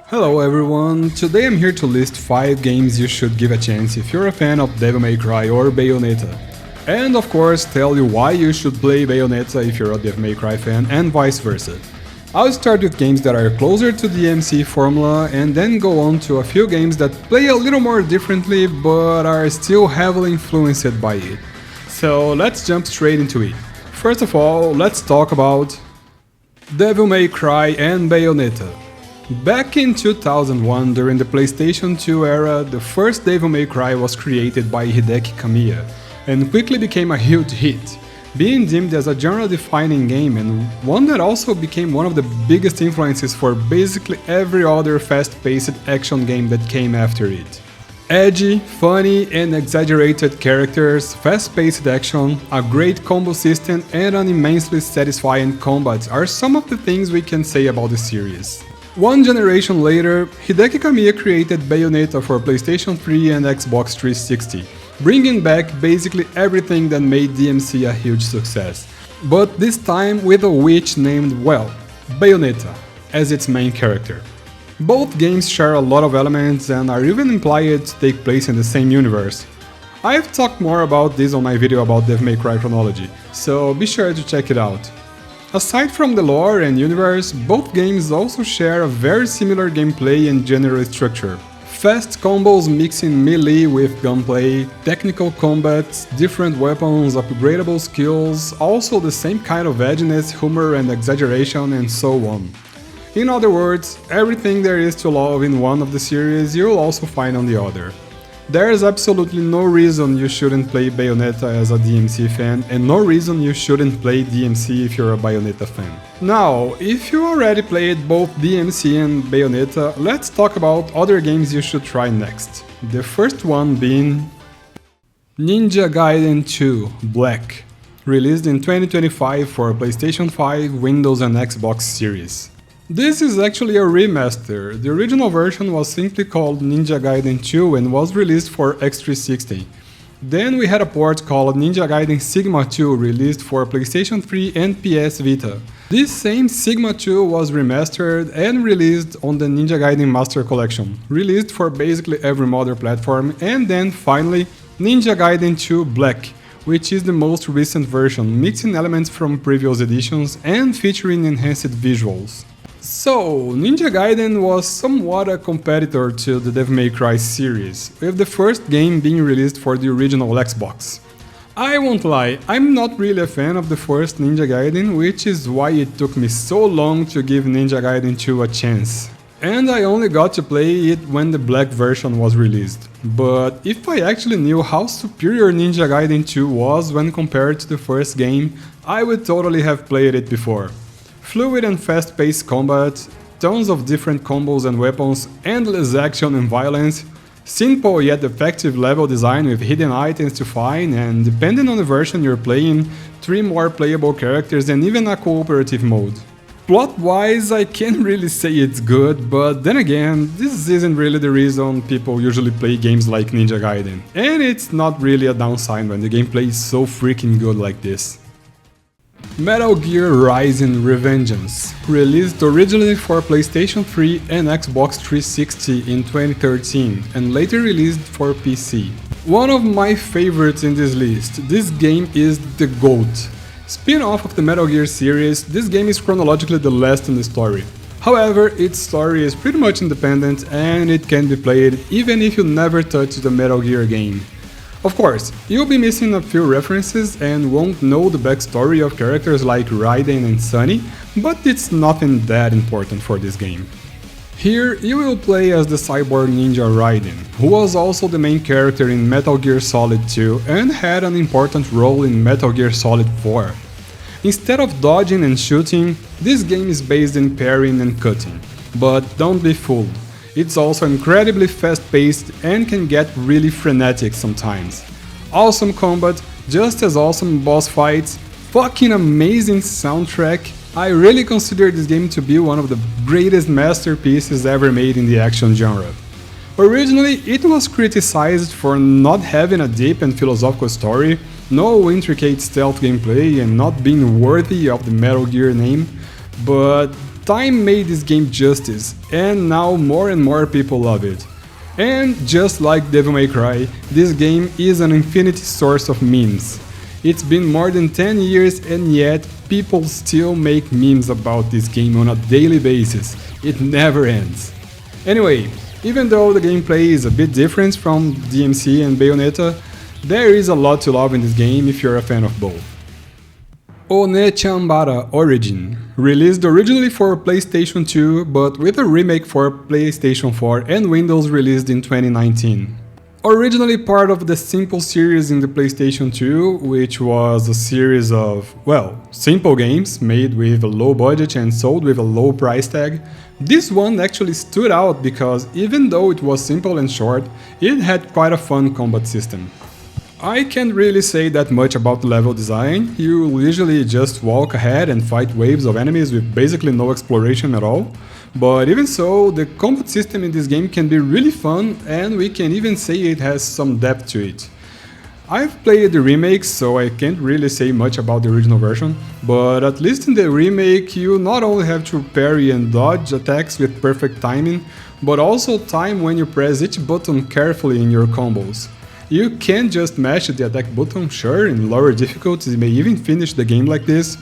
Hello everyone, today I'm here to list 5 games you should give a chance if you're a fan of Devil May Cry or Bayonetta. And of course tell you why you should play Bayonetta if you're a Devil May Cry fan and vice versa. I'll start with games that are closer to the DMC formula and then go on to a few games that play a little more differently but are still heavily influenced by it. So let's jump straight into it. First of all, let's talk about Devil May Cry and Bayonetta. Back in 2001, during the PlayStation 2 era, the first Devil May Cry was created by Hideki Kamiya, and quickly became a huge hit, being deemed as a genre-defining game and one that also became one of the biggest influences for basically every other fast-paced action game that came after it. Edgy, funny and exaggerated characters, fast-paced action, a great combo system and an immensely satisfying combat are some of the things we can say about the series. One generation later, Hideki Kamiya created Bayonetta for PlayStation 3 and Xbox 360, bringing back basically everything that made DMC a huge success, but this time with a witch named, well, Bayonetta, as its main character. Both games share a lot of elements and are even implied to take place in the same universe. I've talked more about this on my video about Devil May Cry chronology, so be sure to check it out. Aside from the lore and universe, both games also share a very similar gameplay and general structure. Fast combos mixing melee with gunplay, technical combat, different weapons, upgradable skills, also the same kind of edginess, humor and exaggeration and so on. In other words, everything there is to love in one of the series you'll also find on the other. There is absolutely no reason you shouldn't play Bayonetta as a DMC fan and no reason you shouldn't play DMC if you're a Bayonetta fan. Now, if you already played both DMC and Bayonetta, let's talk about other games you should try next. The first one being Ninja Gaiden 2 Black, released in 2025 for PlayStation 5, Windows and Xbox Series. This is actually a remaster. The original version was simply called Ninja Gaiden 2 and was released for X360. Then we had a port called Ninja Gaiden Sigma 2 released for PlayStation 3 and PS Vita. This same Sigma 2 was remastered and released on the Ninja Gaiden Master Collection, released for basically every modern platform, and then finally Ninja Gaiden 2 Black, which is the most recent version, mixing elements from previous editions and featuring enhanced visuals. So, Ninja Gaiden was somewhat a competitor to the Devil May Cry series, with the first game being released for the original Xbox. I won't lie, I'm not really a fan of the first Ninja Gaiden, which is why it took me so long to give Ninja Gaiden 2 a chance. And I only got to play it when the black version was released. But if I actually knew how superior Ninja Gaiden 2 was when compared to the first game, I would totally have played it before. Fluid and fast-paced combat, tons of different combos and weapons, endless action and violence, simple yet effective level design with hidden items to find, and depending on the version you're playing, 3 more playable characters and even a cooperative mode. Plot-wise, I can't really say it's good, but then again, this isn't really the reason people usually play games like Ninja Gaiden, and it's not really a downside when the gameplay is so freaking good like this. Metal Gear Rising: Revengeance, released originally for PlayStation 3 and Xbox 360 in 2013 and later released for PC. One of my favorites in this list, this game is the GOAT. Spin-off of the Metal Gear series, this game is chronologically the last in the story. However, its story is pretty much independent and it can be played even if you never touch the Metal Gear game. Of course, you'll be missing a few references and won't know the backstory of characters like Raiden and Sunny, but it's nothing that important for this game. Here, you will play as the cyborg ninja Raiden, who was also the main character in Metal Gear Solid 2 and had an important role in Metal Gear Solid 4. Instead of dodging and shooting, this game is based in parrying and cutting. But don't be fooled. It's also incredibly fast-paced and can get really frenetic sometimes. Awesome combat, just as awesome boss fights, fucking amazing soundtrack. I really consider this game to be one of the greatest masterpieces ever made in the action genre. Originally, it was criticized for not having a deep and philosophical story, no intricate stealth gameplay and not being worthy of the Metal Gear name, but Time made this game justice, and now more and more people love it. And just like Devil May Cry, this game is an infinite source of memes. It's been more than 10 years and yet people still make memes about this game on a daily basis. It never ends. Anyway, even though the gameplay is a bit different from DMC and Bayonetta, there is a lot to love in this game if you're a fan of both. Onechambara Origin, released originally for PlayStation 2 but with a remake for PlayStation 4 and Windows released in 2019. Originally part of the Simple series in the PlayStation 2, which was a series of, well, simple games made with a low budget and sold with a low price tag, this one actually stood out because even though it was simple and short, it had quite a fun combat system. I can't really say that much about the level design. You usually just walk ahead and fight waves of enemies with basically no exploration at all. But even so, the combat system in this game can be really fun and we can even say it has some depth to it. I've played the remake, so I can't really say much about the original version, but at least in the remake you not only have to parry and dodge attacks with perfect timing, but also time when you press each button carefully in your combos. You can't just mash the attack button, sure, in lower difficulties you may even finish the game like this,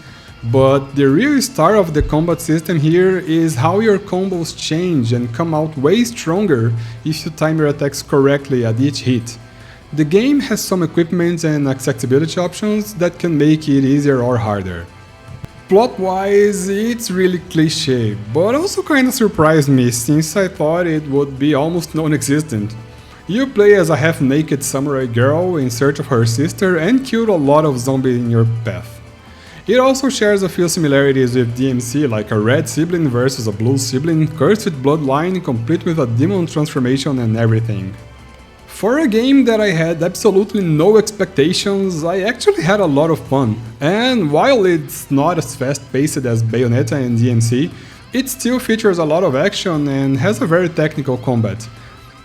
but the real star of the combat system here is how your combos change and come out way stronger if you time your attacks correctly at each hit. The game has some equipment and accessibility options that can make it easier or harder. Plot-wise, it's really cliché, but also kinda surprised me since I thought it would be almost non-existent. You play as a half-naked samurai girl in search of her sister and kill a lot of zombies in your path. It also shares a few similarities with DMC, like a red sibling versus a blue sibling, cursed with bloodline, complete with a demon transformation and everything. For a game that I had absolutely no expectations, I actually had a lot of fun, and while it's not as fast-paced as Bayonetta and DMC, it still features a lot of action and has a very technical combat.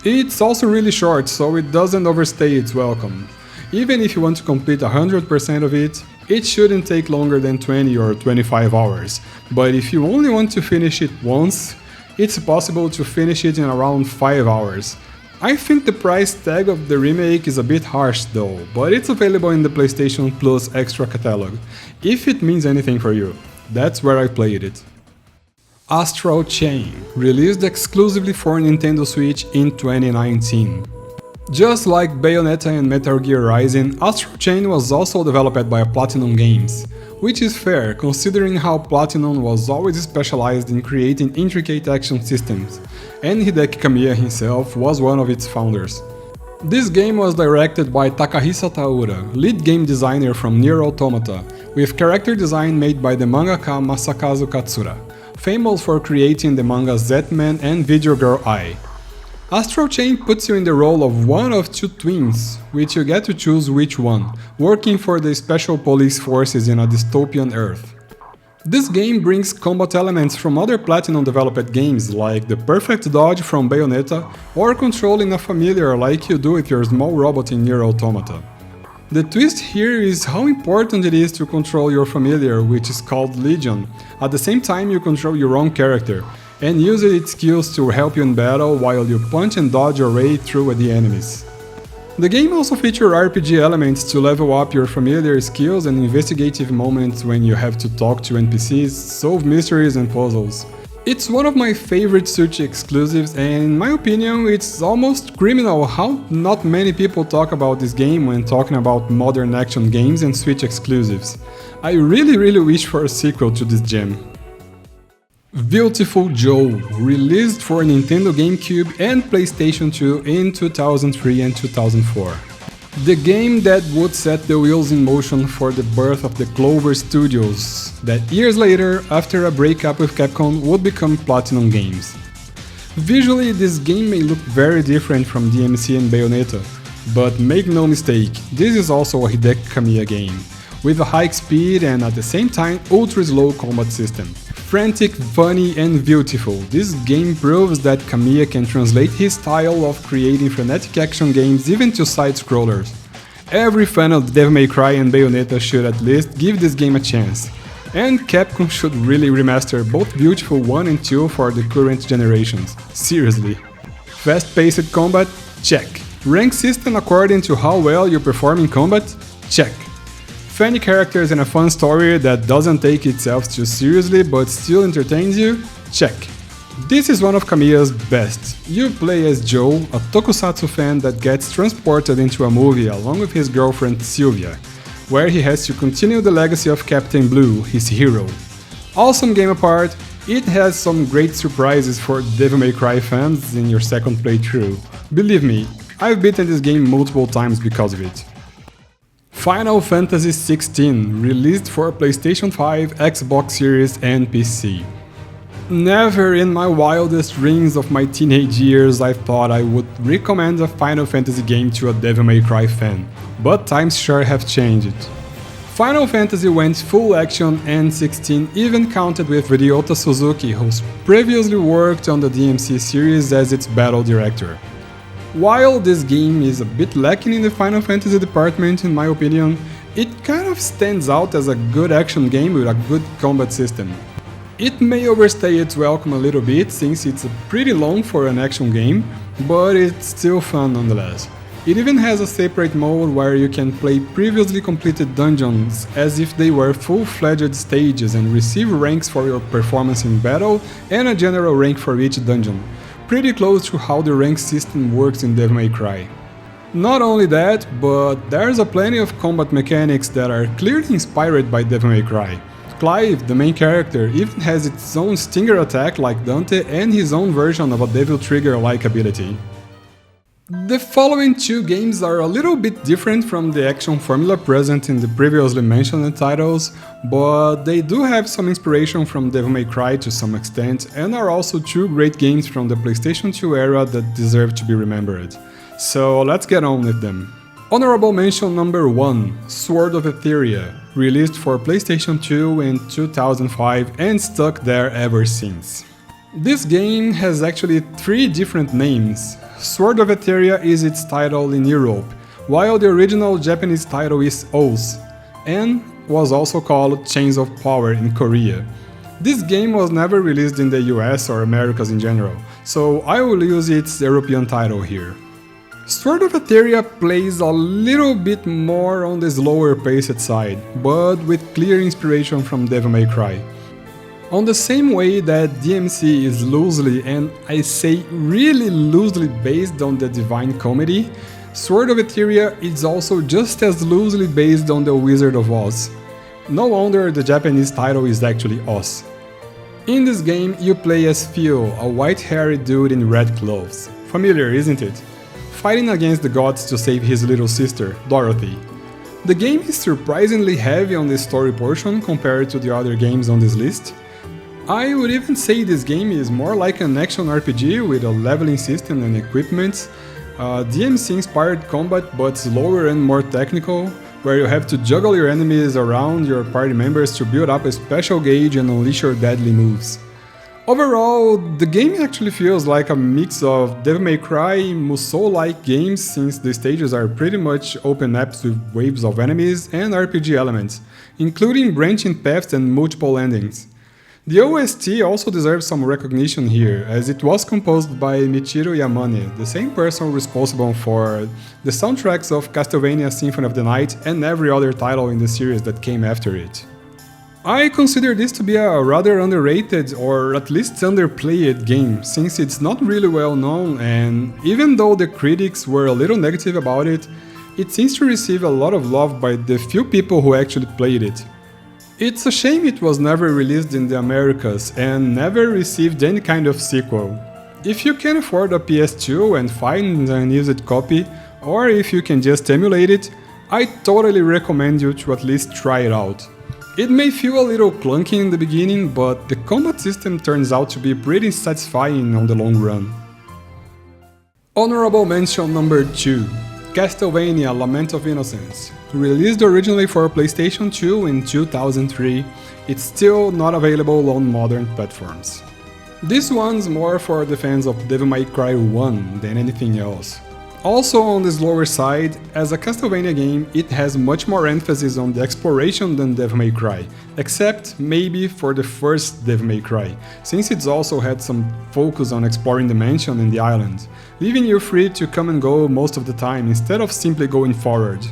It's also really short, so it doesn't overstay its welcome. Even if you want to complete 100% of it, it shouldn't take longer than 20 or 25 hours, but if you only want to finish it once, it's possible to finish it in around 5 hours. I think the price tag of the remake is a bit harsh though, but it's available in the PlayStation Plus Extra catalog, if it means anything for you. That's where I played it. Astral Chain, released exclusively for Nintendo Switch in 2019. Just like Bayonetta and Metal Gear Rising, Astral Chain was also developed by Platinum Games, which is fair considering how Platinum was always specialized in creating intricate action systems, and Hideki Kamiya himself was one of its founders. This game was directed by Takahisa Taura, lead game designer from Nier Automata, with character design made by the mangaka Masakazu Katsura, famous for creating the mangas Zetman and Video Girl Ai. Astral Chain puts you in the role of one of two twins, which you get to choose which one, working for the special police forces in a dystopian Earth. This game brings combat elements from other Platinum developed games like the perfect dodge from Bayonetta or controlling a familiar like you do with your small robot in Nier Automata. The twist here is how important it is to control your familiar, which is called Legion. At the same time you control your own character, and use its skills to help you in battle while you punch and dodge your way through the enemies. The game also features RPG elements to level up your familiar skills and investigative moments when you have to talk to NPCs, solve mysteries and puzzles. It's one of my favorite Switch exclusives, and in my opinion it's almost criminal how not many people talk about this game when talking about modern action games and Switch exclusives. I really wish for a sequel to this gem. Viewtiful Joe, released for Nintendo GameCube and PlayStation 2 in 2003 and 2004. The game that would set the wheels in motion for the birth of the Clover Studios, that years later, after a breakup with Capcom, would become Platinum Games. Visually, this game may look very different from DMC and Bayonetta, but make no mistake, this is also a Hideki Kamiya game, with a high speed and at the same time ultra slow combat system. Frantic, funny and beautiful, this game proves that Kamiya can translate his style of creating frenetic action games even to side-scrollers. Every fan of Devil May Cry and Bayonetta should at least give this game a chance. And Capcom should really remaster both Beautiful 1 and 2 for the current generations. Seriously. Fast-paced combat? Check. Rank system according to how well you perform in combat? Check. Funny characters and a fun story that doesn't take itself too seriously but still entertains you? Check. This is one of Kamiya's best. You play as Joe, a tokusatsu fan that gets transported into a movie along with his girlfriend Sylvia, where he has to continue the legacy of Captain Blue, his hero. Awesome game apart, it has some great surprises for Devil May Cry fans in your second playthrough. Believe me, I've beaten this game multiple times because of it. Final Fantasy XVI, released for PlayStation 5, Xbox Series and PC. Never in my wildest dreams of my teenage years I thought I would recommend a Final Fantasy game to a Devil May Cry fan, but times sure have changed. Final Fantasy went full action and 16 even counted with Ryota Suzuki, who's previously worked on the DMC series as its battle director. While this game is a bit lacking in the Final Fantasy department in my opinion, it kind of stands out as a good action game with a good combat system. It may overstay its welcome a little bit since it's pretty long for an action game, but it's still fun nonetheless. It even has a separate mode where you can play previously completed dungeons as if they were full-fledged stages and receive ranks for your performance in battle and a general rank for each dungeon, pretty close to how the rank system works in Devil May Cry. Not only that, but there's a plenty of combat mechanics that are clearly inspired by Devil May Cry. Clive, the main character, even has its own stinger attack like Dante and his own version of a Devil Trigger-like ability. The following two games are a little bit different from the action formula present in the previously mentioned titles, but they do have some inspiration from Devil May Cry to some extent and are also two great games from the PlayStation 2 era that deserve to be remembered. So let's get on with them. Honorable mention number 1, Sword of Etheria, released for PlayStation 2 in 2005 and stuck there ever since. This game has actually 3 different names. Sword of Etheria is its title in Europe, while the original Japanese title is Oath, and was also called Chains of Power in Korea. This game was never released in the US or Americas in general, so I will use its European title here. Sword of Etheria plays a little bit more on the slower paced side, but with clear inspiration from Devil May Cry. On the same way that DMC is loosely, and I say really loosely, based on the Divine Comedy, Sword of Etheria is also just as loosely based on the Wizard of Oz. No wonder the Japanese title is actually Oz. In this game you play as Phil, a white-haired dude in red clothes. Familiar, isn't it? Fighting against the gods to save his little sister, Dorothy. The game is surprisingly heavy on the story portion compared to the other games on this list. I would even say this game is more like an action RPG with a leveling system and equipment, DMC-inspired combat but slower and more technical, where you have to juggle your enemies around your party members to build up a special gauge and unleash your deadly moves. Overall, the game actually feels like a mix of Devil May Cry, Musou-like games since the stages are pretty much open maps with waves of enemies and RPG elements, including branching paths and multiple endings. The OST also deserves some recognition here, as it was composed by Michiru Yamane, the same person responsible for the soundtracks of Castlevania Symphony of the Night and every other title in the series that came after it. I consider this to be a rather underrated or at least underplayed game, since it's not really well known, and even though the critics were a little negative about it, it seems to receive a lot of love by the few people who actually played it. It's a shame it was never released in the Americas and never received any kind of sequel. If you can afford a PS2 and find an used copy, or if you can just emulate it, I totally recommend you to at least try it out. It may feel a little clunky in the beginning, but the combat system turns out to be pretty satisfying on the long run. Honorable mention number 2, Castlevania Lament of Innocence. Released originally for PlayStation 2 in 2003, it's still not available on modern platforms. This one's more for the fans of Devil May Cry 1 than anything else. Also on the slower side, as a Castlevania game, it has much more emphasis on the exploration than Devil May Cry, except maybe for the first Devil May Cry, since it's also had some focus on exploring the mansion and the island, leaving you free to come and go most of the time instead of simply going forward.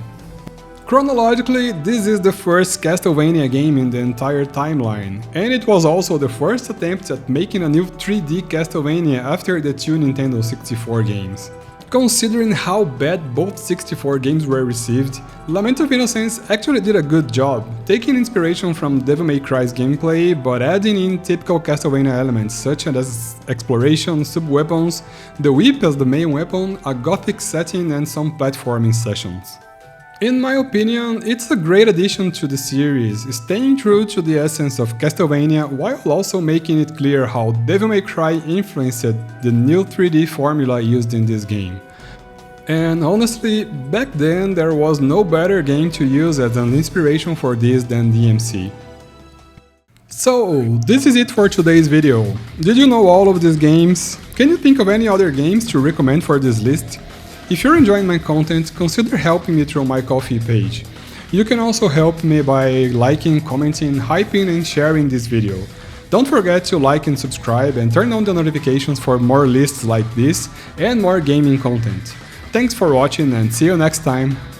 Chronologically, this is the first Castlevania game in the entire timeline, and it was also the first attempt at making a new 3D Castlevania after the two Nintendo 64 games. Considering how bad both 64 games were received, Lament of Innocence actually did a good job, taking inspiration from Devil May Cry's gameplay but adding in typical Castlevania elements such as exploration, sub-weapons, the whip as the main weapon, a gothic setting and some platforming sessions. In my opinion, it's a great addition to the series, staying true to the essence of Castlevania while also making it clear how Devil May Cry influenced the new 3D formula used in this game. And honestly, back then there was no better game to use as an inspiration for this than DMC. So, this is it for today's video. Did you know all of these games? Can you think of any other games to recommend for this list? If you're enjoying my content, consider helping me through my Ko-fi page. You can also help me by liking, commenting, hyping and sharing this video. Don't forget to like and subscribe and turn on the notifications for more lists like this and more gaming content. Thanks for watching and see you next time!